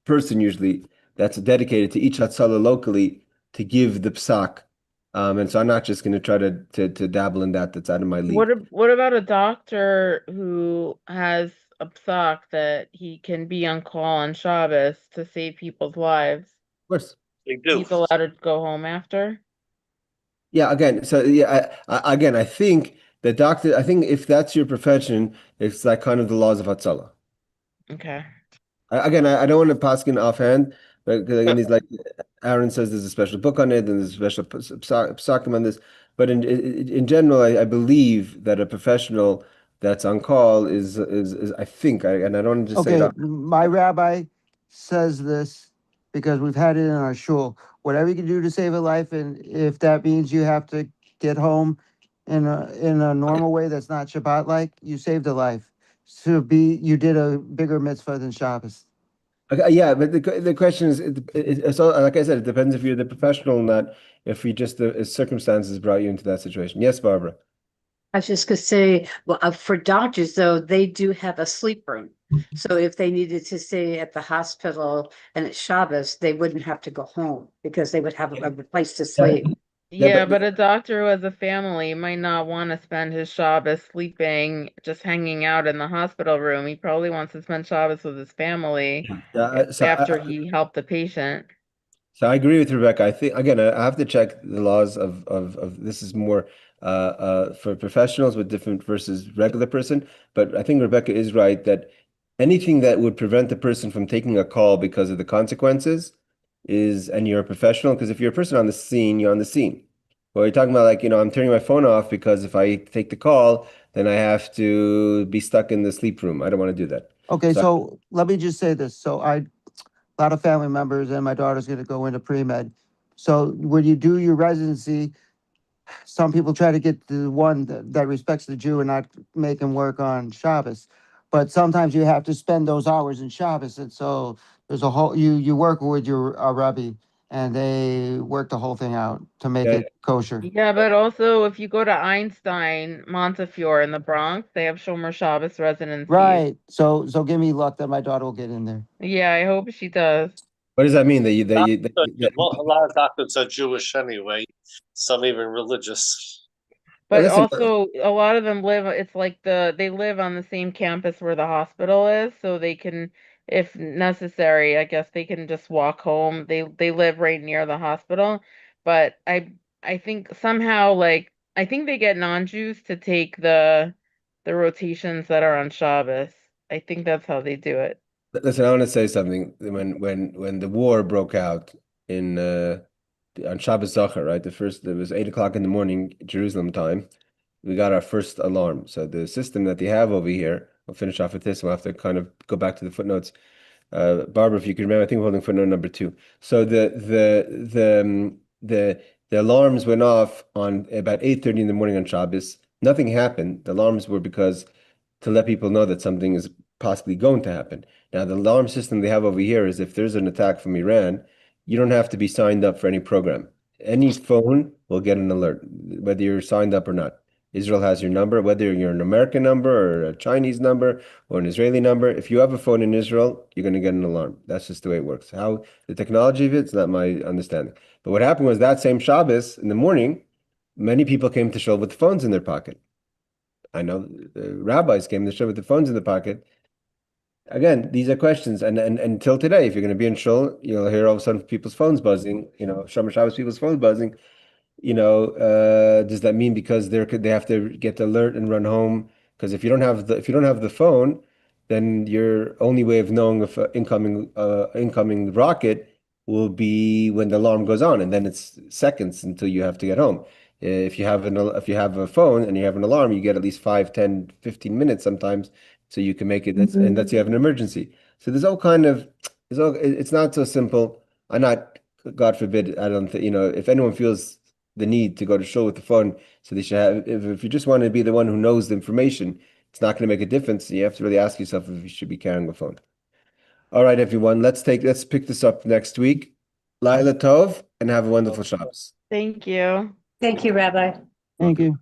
person usually that's dedicated to each Hatzalah locally to give the psak. And so I'm not just going to try to dabble in that. That's out of my league. What about a doctor who has a psak that he can be on call on Shabbos to save people's lives? Of course. They do. He's allowed to go home after? Yeah, again, so yeah, again, I think the doctor, I think if that's your profession, it's like kind of the laws of Hatzalah. Okay. Again, I don't want to pass in offhand, but 'cause again, he's like Aaron says, there's a special book on it, and there's a special psakim on this. But in general, I believe that a professional that's on call is I think, and I don't just say Okay, that. my rabbi says this because we've had it in our shul. Whatever you can do to save a life, and if that means you have to get home in a normal way that's not Shabbat like, you saved a life. So you did a bigger mitzvah than Shabbos. Okay, yeah, but the question is, it's all, like I said, it depends if you're the professional or not. If you just the circumstances brought you into that situation. Yes, Barbara. I was just gonna say, well, for doctors though, they do have a sleep room. So if they needed to stay at the hospital and it's Shabbos, they wouldn't have to go home because they would have a place to sleep. Yeah, Yeah, but but a doctor who has a family might not want to spend his Shabbos sleeping, just hanging out in the hospital room. He probably wants to spend Shabbos with his family after he helped the patient. So I agree with Rebecca. I think again, I have to check the laws of this is more for professionals with different versus regular person. But I think Rebecca is right that anything that would prevent the person from taking a call because of the consequences and you're a professional, because if you're a person on the scene, you're on the scene. Well, you're talking about like, I'm turning my phone off because if I take the call, then I have to be stuck in the sleep room. I don't want to do that. Okay, so let me just say this. So a lot of family members, and my daughter's going to go into pre-med. So when you do your residency, some people try to get the one that respects the Jew and not make him work on Shabbos. But sometimes you have to spend those hours in Shabbos. And so there's a whole, you work with your rabbi and they work the whole thing out to make it kosher. Yeah, but also if you go to Einstein, Montefiore in the Bronx, they have Shomer Shabbos residencies. Right. So give me luck that my daughter will get in there. Yeah, I hope she does. What does that mean? Well, a lot of doctors are Jewish anyway, some even religious. But listen, also a lot of them it's like they live on the same campus where the hospital is, so they can, if necessary, I guess they can just walk home. They live right near the hospital. But I think somehow like I think they get non-Jews to take the rotations that are on Shabbos. I think that's how they do it. Listen, I want to say something. When the war broke out in on Shabbos Zachar, right? It was 8 o'clock in the morning, Jerusalem time. We got our first alarm. So the system that they have over here, I'll finish off with this. We'll have to kind of go back to the footnotes. Barbara, if you can remember, I think we're holding footnote number 2. So the alarms went off on about 8:30 in the morning on Shabbos. Nothing happened. The alarms were because to let people know that something is possibly going to happen. Now, the alarm system they have over here is if there's an attack from Iran, you don't have to be signed up for any program. Any phone will get an alert, whether you're signed up or not. Israel has your number, whether you're an American number or a Chinese number or an Israeli number. If you have a phone in Israel, you're going to get an alarm. That's just the way it works. How the technology of it's not my understanding. But what happened was that same Shabbos in the morning, many people came to shul with phones in their pocket. I know rabbis came to shul with the phones in the pocket. Again, these are questions, and until today, if you're going to be in shul, you'll hear all of a sudden people's phones buzzing. Shomer Shabbos people's phones buzzing. Does that mean because they have to get the alert and run home? Because if you don't have the phone, then your only way of knowing if incoming rocket will be when the alarm goes on, and then it's seconds until you have to get home. If you have a phone and you have an alarm, you get at least 5, 10, 15 minutes sometimes, so you can make it. And that's you have an emergency. So there's all kind of it's not so simple. I'm not, God forbid, I don't think, if anyone feels the need to go to shul with the phone, so they should have, if you just want to be the one who knows the information, it's not going to make a difference. You have to really ask yourself if you should be carrying a phone. All right, everyone, let's pick this up next week. Laila Tov, and have a wonderful Shabbos. Thank you. Thank you, Rabbi. Thank you.